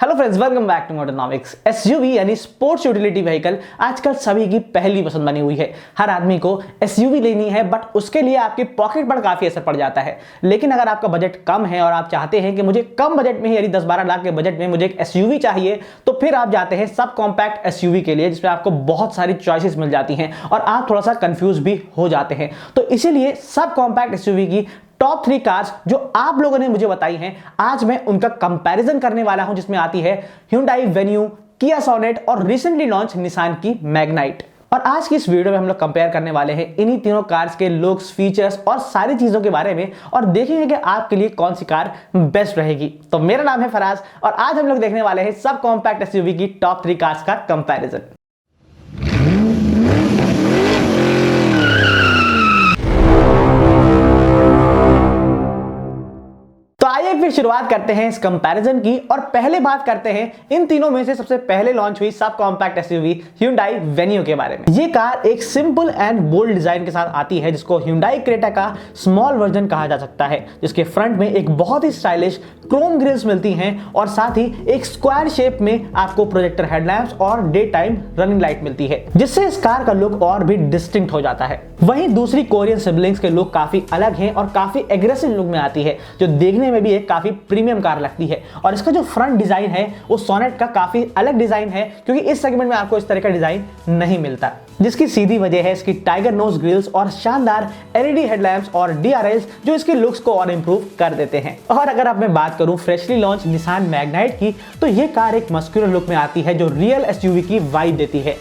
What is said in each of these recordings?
Hello friends, welcome back to Motonomics. SUV यानी sports utility vehicle आजकल सभी की पहली पसंद बनी हुई है। हर आदमी को एसयूवी लेनी है, बट उसके लिए आपकी पॉकेट पर काफी असर पड़ जाता है। लेकिन अगर आपका बजट कम है और आप चाहते हैं कि मुझे कम बजट में ही, यानी 10-12 लाख के बजट में मुझे एक एसयूवी चाहिए, तो फिर आप जाते हैं सब कॉम्पैक्ट एसयूवी के लिए, जिसमें आपको बहुत सारी चॉइसेस मिल जाती हैं और आप थोड़ा सा कंफ्यूज भी हो जाते हैं। तो इसीलिए सब कॉम्पैक्ट एसयूवी की टॉप 3 कार्स जो आप लोगों ने मुझे बताई हैं, आज मैं उनका कंपैरिजन करने वाला हूं, जिसमें आती है Hyundai Venue, Kia Sonet और रिसेंटली लॉन्च निसान की मैग्नाइट। और आज की इस वीडियो में हम लोग कंपेयर करने वाले हैं इन्हीं तीनों कार्स के लुक्स, फीचर्स और सारी चीजों के बारे में, और देखेंगे कि आपके लिए कौन सी कार बेस्ट रहेगी। तो मेरा नाम है फराज और आज हम लोग देखने वाले हैं सब कॉम्पैक्ट एसयूवी की टॉप 3 कार्स का कंपैरिजन। फिर शुरुआत करते हैं इस कंपैरिजन की और पहले बात करते हैं इन तीनों में से सबसे पहले लॉन्च हुई sub compact SUV Hyundai Venue के बारे में। ये कार एक सिंपल एंड बोल्ड डिजाइन के साथ आती है, जिसको Hyundai Creta का स्मॉल वर्जन कहा जा सकता है, जिसके फ्रंट में एक बहुत ही स्टाइलिश क्रोम ग्रिल्स मिलती हैं और साथ ही एक स्क्वायर शेप में आपको प्रोजेक्टर हेडलैम्प्स और डे टाइम रनिंग लाइट मिलती है, जिससे इस कार का लुक और भी डिस्टिंक्ट हो जाता है। वहीं दूसरी कोरियन सिबलिंग्स के लुक काफी अलग हैं और काफी एग्रेसिव लुक में आती है, जो देखने में भी एक काफी प्रीमियम कार लगती है। और इसका जो फ्रंट डिजाइन है वो सोनेट का काफी अलग डिजाइन है, क्योंकि इस सेगमेंट में आपको इस तरह का डिजाइन नहीं मिलता, जिसकी सीधी वजह है इसकी टाइगर नोज ग्रिल्स और शानदार एलईडी हेडलैम्प्स और डीआरएल्स, जो इसके लुक्स को और इंप्रूव कर देते हैं। और अगर अब मैं बात करूं फ्रेशली लॉन्च निसान मैग्नाइट की, तो ये कार एक मस्कुलर लुक में आती है, जो रियल एसयूवी की वाइब देती है।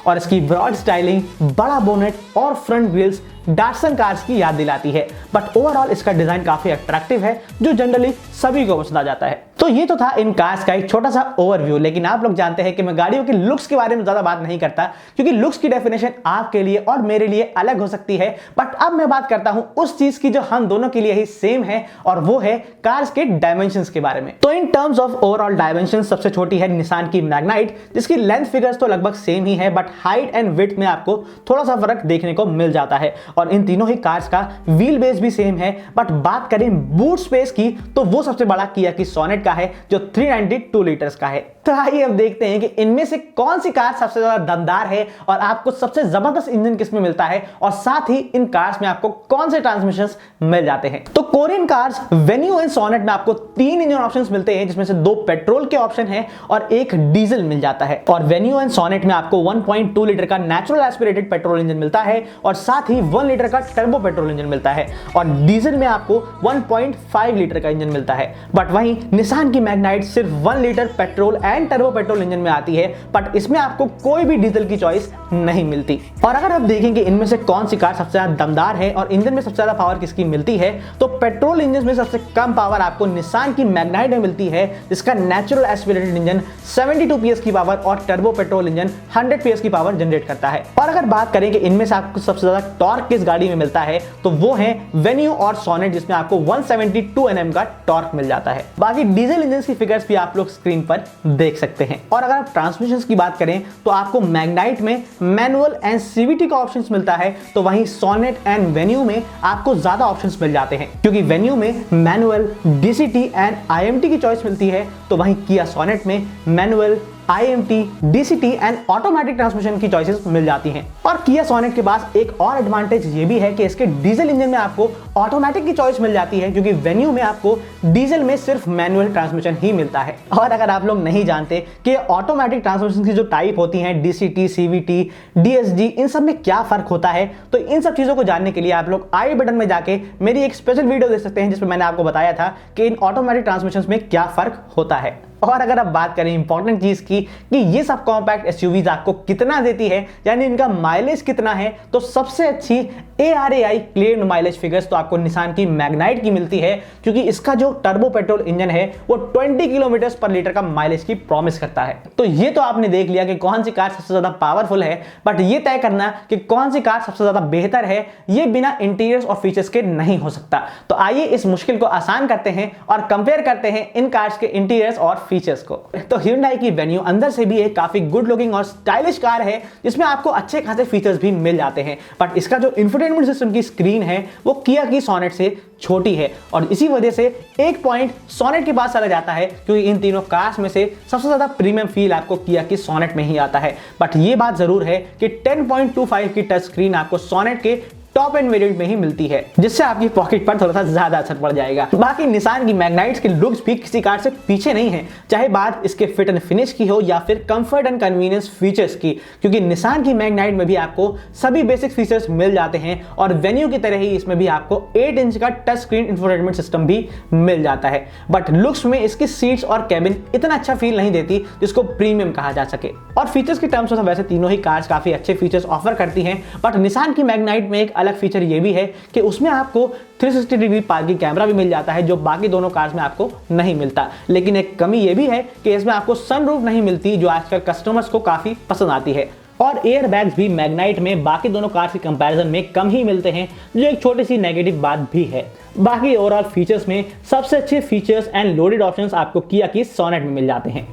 और इसकी ब्रॉड स्टाइलिंग, बड़ा बोनेट और फ्रंट ग्रिल्स डाटसन कार्स की याद दिलाती है, बट ओवरऑल इसका डिजाइन काफी अट्रैक्टिव है, जो जनरली सभी को पसंद आ जाता है। तो ये तो था इन कार्स का एक छोटा सा ओवरव्यू, लेकिन आप लोग जानते हैं कि मैं गाड़ियों के लुक्स के बारे में ज्यादा बात नहीं करता, क्योंकि लुक्स की डेफिनेशन आपके लिए और मेरे लिए अलग हो सकती है। बट अब मैं बात करता हूं उस चीज की जो हम दोनों के लिए ही सेम है, और वो है कार्स के डायमेंशंस के बारे में। तो in terms of overall dimension सबसे छोटी है निसान की मैग्नाइट, जिसकी लेंथ फिगर्स तो लगभग सेम ही है, बट हाइट एंड विड्थ में आपको थोड़ा सा फर्क देखने को मिल जाता है। और इन तीनों ही कार्स का व्हील बेस भी सेम है, बट बात करें बूट स्पेस की, तो वो सबसे बड़ा किया की सोनेट का है, जो 392 लीटर्स का है। तो आइए अब देखते हैं कि इनमें से कौन सी कार सबसे ज्यादा दमदार है और आपको सबसे जबरदस्त इंजन किसमें मिलता है, और साथ ही इन कार्स में आपको कौन से ट्रांसमिशंस मिल जाते हैं। तो Korean cars Venue and Sonet में आपको 3 इंजन ऑप्शंस मिलते हैं, जिसमें से 2 पेट्रोल के ऑप्शन हैं और 1 डीजल मिल जाता है। और वेन्यू एंड सोनेट में आपको 1.2 लीटर का नेचुरल एस्पिरेटेड पेट्रोल इंजन मिलता है और साथ ही 1 लीटर का टर्बो पेट्रोल इंजन मिलता है, और डीजल में आपको 1.5 लीटर का इंजन मिलता है। बट वहीं निसान की मैग्नाइट सिर्फ 1 litre petrol and turbo petrol engine में आती है, बट इसमें आपको कोई भी डीजल की चॉइस नहीं मिलती। और अगर आप देखेंगे इनमें से कौन सी कार सबसे ज्यादा दमदार है और इंजन में सबसे ज्यादा पावर किसकी मिलती है, तो पेट्रोल इंजन में सबसे कम पावर आपको निसान की मैग्नाइट में मिलती है, जिसका नेचुरल एस्पिरेटेड इंजन 72 पीएस की पावर और टर्बो पेट्रोल इंजन 100 पीएस की पावर जनरेट करता है। और अगर बात करें कि इनमें से आपको सबसे ज्यादा टॉर्क किस गाड़ी में मिलता है, तो वो है वेन्यू और सोनेट, जिसमें आपको 172 Nm का टॉर्क मिल जाता है। बाकी डीजल इंजन की फिगर्स भी आप लोग स्क्रीन पर देख सकते हैं। और अगर आप ट्रांसमिशंस की बात करें, तो आपको मैग्नाइट में मैनुअल एंड सीवीटी का ऑप्शंस मिलता है, तो वहीं सोनेट एंड वेन्यू में आपको ज्यादा ऑप्शंस मिल जाते हैं, क्योंकि वेन्यू में मैनुअल, डीसीटी एंड आईएमटी की चॉइस मिलती है, तो वहीं किया सोनेट में manual, IMT, DCT and automatic transmission की चॉइसेस मिल जाती हैं। और किया सोनेट के पास एक और एडवांटेज ये भी है कि इसके डीजल इंजन में आपको ऑटोमेटिक की चॉइस मिल जाती है, क्योंकि वेन्यू में आपको डीजल में सिर्फ मैनुअल ट्रांसमिशन ही मिलता है। और अगर आप लोग नहीं जानते कि ऑटोमेटिक ट्रांसमिशन की जो टाइप होती हैं, DCT, CVT, DSG, इन सब में क्या फर्क होता है, तो इन सब चीजों को जानने के लिए आप लोग आई बटन में जाके मेरी एक स्पेशल वीडियो देख सकते हैं, जिसमें मैंने आपको बताया था कि इन ऑटोमेटिक ट्रांसमिशन में क्या फर्क होता है। और अगर आप बात करें इंपॉर्टेंट चीज की कि ये सब कॉम्पैक्ट एसयूवीज आपको कितना देती है, यानी इनका माइलेज कितना है, तो सबसे अच्छी ARAI क्लेम्ड माइलेज फिगर्स तो आपको निसान की मैग्नाइट की मिलती है, क्योंकि इसका जो टर्बो पेट्रोल इंजन है वो 20 किलोमीटर पर लीटर का माइलेज की प्रॉमिस करता है। तो ये तो आपने देख लिया कि कौन सी कार सबसे ज्यादा पावरफुल है, बट ये तय करना कि कौन सी कार सबसे ज्यादा बेहतर है, ये बिना इंटीरियर्स और फीचर्स के नहीं हो सकता। तो आइए इस मुश्किल को आसान करते हैं और कंपेयर करते हैं इन कार्स के इंटीरियर्स और फीचर्स को। तो Hyundai की वेन्यू अंदर से भी एक काफी गुड लुकिंग और स्टाइलिश कार है जिसमें आपको अच्छे खासे फीचर्स भी मिल जाते हैं, बट इसका जो इंफोटेनमेंट सिस्टम की स्क्रीन है वो किया की सोनेट से छोटी है और इसी वजह से एक पॉइंट सोनेट के पास चला जाता है, क्योंकि इन तीनों कार्स में से सबसे ज्यादा प्रीमियम फील आपको किया की सोनेट में ही आता है। बट ये बात जरूर है कि 10.25 की टच स्क्रीन आपको सोनेट के टॉप एंड वेरिएंट में ही मिलती है, जिससे आपकी पॉकेट पर थोड़ा सा ज्यादा असर पड़ जाएगा। बाकी निसान की मैग्नाइट्स के लुक्स भी किसी कार से पीछे नहीं है, चाहे बात इसके फिट एंड फिनिश की हो या फिर कंफर्ट एंड कन्वीनियंस फीचर्स की, क्योंकि निसान की मैग्नाइट में भी आपको सभी बेसिक फीचर्स मिल जाते हैं और वेन्यू की तरह ही इसमें भी आपको 8 इंच का टच स्क्रीन इंफोटेनमेंट सिस्टम भी मिल जाता है। बट लुक्स में इसकी सीट्स और कैबिन इतना अच्छा फील नहीं देती जिसको प्रीमियम कहा जा सके। और फीचर्स के टर्म्स में तो वैसे तीनों ही कार्स काफी अच्छे फीचर्स ऑफर करती हैं, बट निसान की मैग्नाइट में एक अलग फीचर ये भी है कि उसमें आपको 360 डिग्री पार्किंग कैमरा भी मिल जाता है, जो बाकी दोनों कार्स में आपको नहीं मिलता। लेकिन एक कमी ये भी है कि इसमें आपको सनरूफ नहीं मिलती, जो आजकल कस्टमर्स को काफी पसंद आती है। और एयर बैग्स भी मैग्नाइट में बाकी दोनों कार्स के कंपैरिजन में कम ही मिलते हैं, जो एक छोटी सी नेगेटिव बात भी है। बाकी ओवरऑल फीचर्स में सबसे अच्छे फीचर्स एंड लोडेड ऑप्शंस आपको किया की सोनेट में मिल जाते हैं।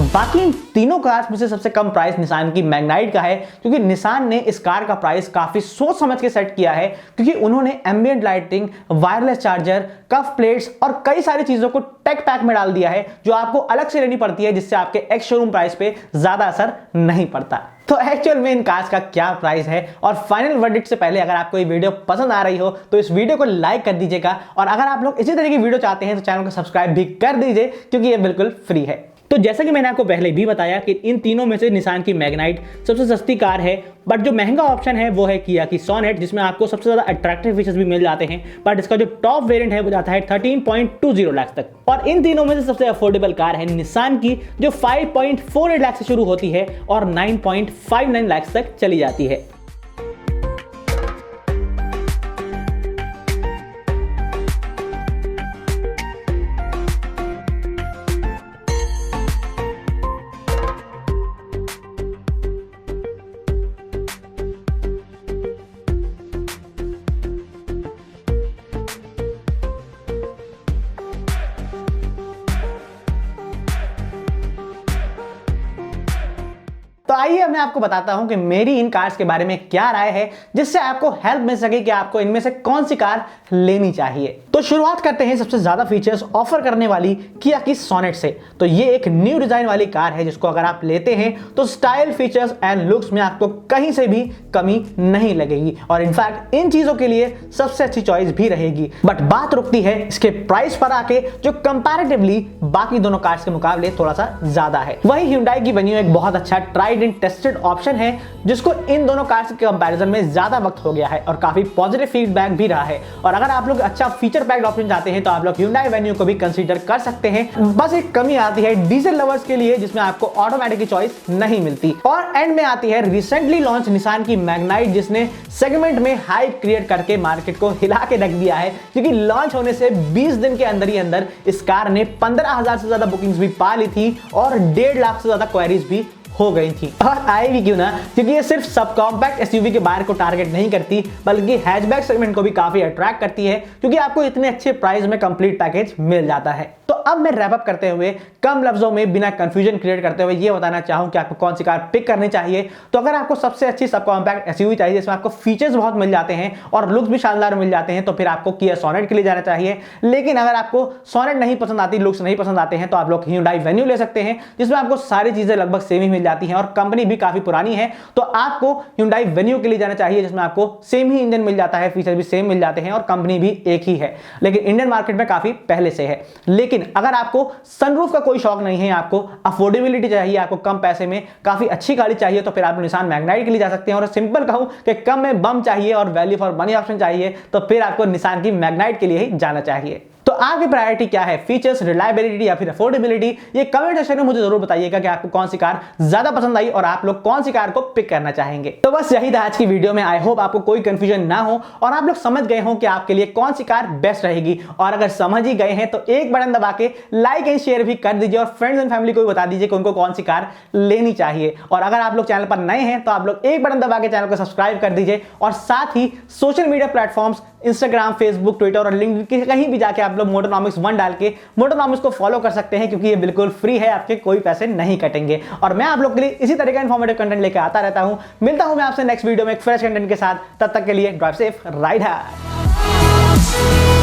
बाकी इन तीनों कार्स में से सबसे कम प्राइस निसान की मैग्नाइट का है, क्योंकि निसान ने इस कार का प्राइस काफी सोच समझ के सेट किया है, क्योंकि उन्होंने एम्बिएंट लाइटिंग, वायरलेस चार्जर, कफ प्लेट्स और कई सारी चीजों को टेक पैक में डाल दिया है, जो आपको अलग से लेनी पड़ती है, जिससे आपके एक्स शोरूम प्राइस पे ज्यादा असर नहीं पड़ता। तो एक्चुअल में इन कार्स का क्या प्राइस है और फाइनल वर्डिक्ट से पहले अगर आपको ये वीडियो पसंद आ रही हो तो इस वीडियो को लाइक कर दीजिएगा, और अगर आप लोग इसी तरह की वीडियो चाहते हैं तो चैनल को सब्सक्राइब भी कर दीजिए, क्योंकि ये बिल्कुल फ्री है। तो जैसा कि मैंने आपको पहले भी बताया कि इन तीनों में से निसान की मैग्नाइट सबसे सस्ती कार है, बट जो महंगा ऑप्शन है वो है किया की सोनेट, जिसमें आपको सबसे ज्यादा अट्रैक्टिव फीचर्स भी मिल जाते हैं, बट इसका जो टॉप वेरिएंट है वो जाता है 13.20 लाख तक। और इन तीनों में से सबसे अफोर्डेबल कार है निसान की, जो 5.48 लाख से शुरू होती है और 9.59 लाख तक चली जाती है। तो आइए मैं आपको बताता हूं कि मेरी इन कार्स के बारे में क्या राय है, जिससे आपको हेल्प मिल सके कि आपको इनमें से कौन सी कार लेनी चाहिए। तो शुरुआत करते हैं सबसे ज्यादा फीचर्स ऑफर करने वाली किया की सोनेट से। तो ये एक न्यू डिजाइन वाली कार है, जिसको अगर आप लेते हैं तो स्टाइल, फीचर्स एंड लुक्स में आपको कहीं से भी कमी नहीं लगेगी, और इनफैक्ट इन चीजों के लिए सबसे अच्छी चॉइस भी रहेगी। बट बात रुकती है इसके प्राइस पर आके, जो कंपैरेटिवली बाकी दोनों कार्स के मुकाबले थोड़ा सा ज्यादा है। वही Hyundai की वेन्यू एक बहुत अच्छा ट्राइड एंड टेस्टेड ऑप्शन है, जिसको इन दोनों कार्स के कंपैरिजन में ज्यादा वक्त हो गया है और काफी पॉजिटिव फीडबैक भी रहा है। और अगर आप लोग अच्छा फीचर पैक्ड ऑप्शन चाहते हैं तो आप लोग Hyundai वेन्यू को भी कंसीडर कर सकते हैं। बस एक कमी आती है डीजल लवर्स के लिए, जिसमें आपको ऑटोमेटिक की चॉइस नहीं मिलती। और एंड में आती है रिसेंटली लॉन्च निसान की मैग्नाइट, जिसने सेगमेंट में हाइप क्रिएट करके मार्केट को हिला के रख दिया है, क्योंकि लॉन्च होने से 20 दिन के अंदर ही अंदर इस कार ने 15,000 से ज्यादा बुकिंग्स भी पा ली थी और 1.5 लाख से ज्यादा क्वेरीज भी हो गई थी। और आए भी क्यों ना, क्योंकि ये सिर्फ सब कॉम्पैक्ट एसयूवी के बायर को टारगेट नहीं करती, बल्कि हैचबैक सेगमेंट को भी काफी अट्रैक्ट करती है, क्योंकि आपको इतने अच्छे प्राइस में कंप्लीट पैकेज मिल जाता है। तो अब मैं रैप अप करते हुए कम लफ्जों में बिना कंफ्यूजन क्रिएट करते हुए ये बताना चाहूं कि आपको कौन सी कार पिक करनी चाहिए। तो अगर आपको सबसे अच्छी सब कॉम्पैक्ट एसयूवी चाहिए, जिसमें आपको फीचर्स बहुत मिल जाते हैं और लुक्स भी शानदार मिल जाते हैं, तो फिर आपको किया सोनेट के लिए जाना चाहिए। लेकिन अगर आपको सोनेट नहीं पसंद आती, लुक्स नहीं पसंद आते हैं, तो आप लोग Hyundai वेन्यू ले सकते हैं, जिसमें आपको सारी चीजें लगभग सेम ही मिल जाती हैं और कंपनी भी काफी पुरानी है। तो आपको Hyundai वेन्यू के लिए जाना चाहिए, जिसमें आपको सेम ही इंजन मिल जाता है, फीचर भी सेम मिल जाते हैं और कंपनी भी एक ही है, लेकिन इंडियन मार्केट में काफी पहले से है। लेकिन अगर आपको सनरूफ का कोई शौक नहीं है, आपको अफोर्डेबिलिटी चाहिए, आपको कम पैसे में काफी अच्छी गाड़ी चाहिए, तो फिर आप निसान मैग्नाइट के लिए जा सकते हैं। और सिंपल कहूं कि कम में बम चाहिए और वैल्यू फॉर मनी ऑप्शन चाहिए, तो फिर आपको निसान की मैग्नाइट के लिए ही जाना चाहिए। तो आपकी प्रायोरिटी क्या है, फीचर्स, रिलायबिलिटी या फिर अफोर्डेबिलिटी, ये कमेंट सेक्शन में मुझे जरूर बताइएगा कि आपको कौन सी कार ज्यादा पसंद आई और आप लोग कौन सी कार को पिक करना चाहेंगे। तो बस यही था आज की वीडियो में। आई होप आपको कोई कंफ्यूजन ना हो और आप लोग समझ गए हो कि आपके लिए कौन सी कार बेस्ट रहेगी। और अगर समझ ही गए हैं तो एक बटन दबा के लाइक एंड शेयर भी कर दीजिए और फ्रेंड्स एंड फैमिली को भी बता दीजिए कि उनको कौन सी कार लेनी चाहिए। और अगर आप लोग चैनल पर नए हैं तो आप लोग एक बटन दबा के चैनल को सब्सक्राइब कर दीजिए और साथ ही social media platforms Instagram, Facebook, Twitter और लिंक्डइन कहीं भी जाके आप लोग मोटोनॉमिक्स 1 डाल के मोटोनॉमिक्स को फॉलो कर सकते हैं, क्योंकि ये बिल्कुल फ्री है, आपके कोई पैसे नहीं कटेंगे। और मैं आप लोग के लिए इसी तरह का इंफॉर्मेटिव कंटेंट लेकर आता रहता हूं। मिलता हूं मैं आपसे नेक्स्ट वीडियो में एक फ्रेश कंटेंट के साथ। तब तक के लिए ड्राइव सेफ, राइड हार्ड।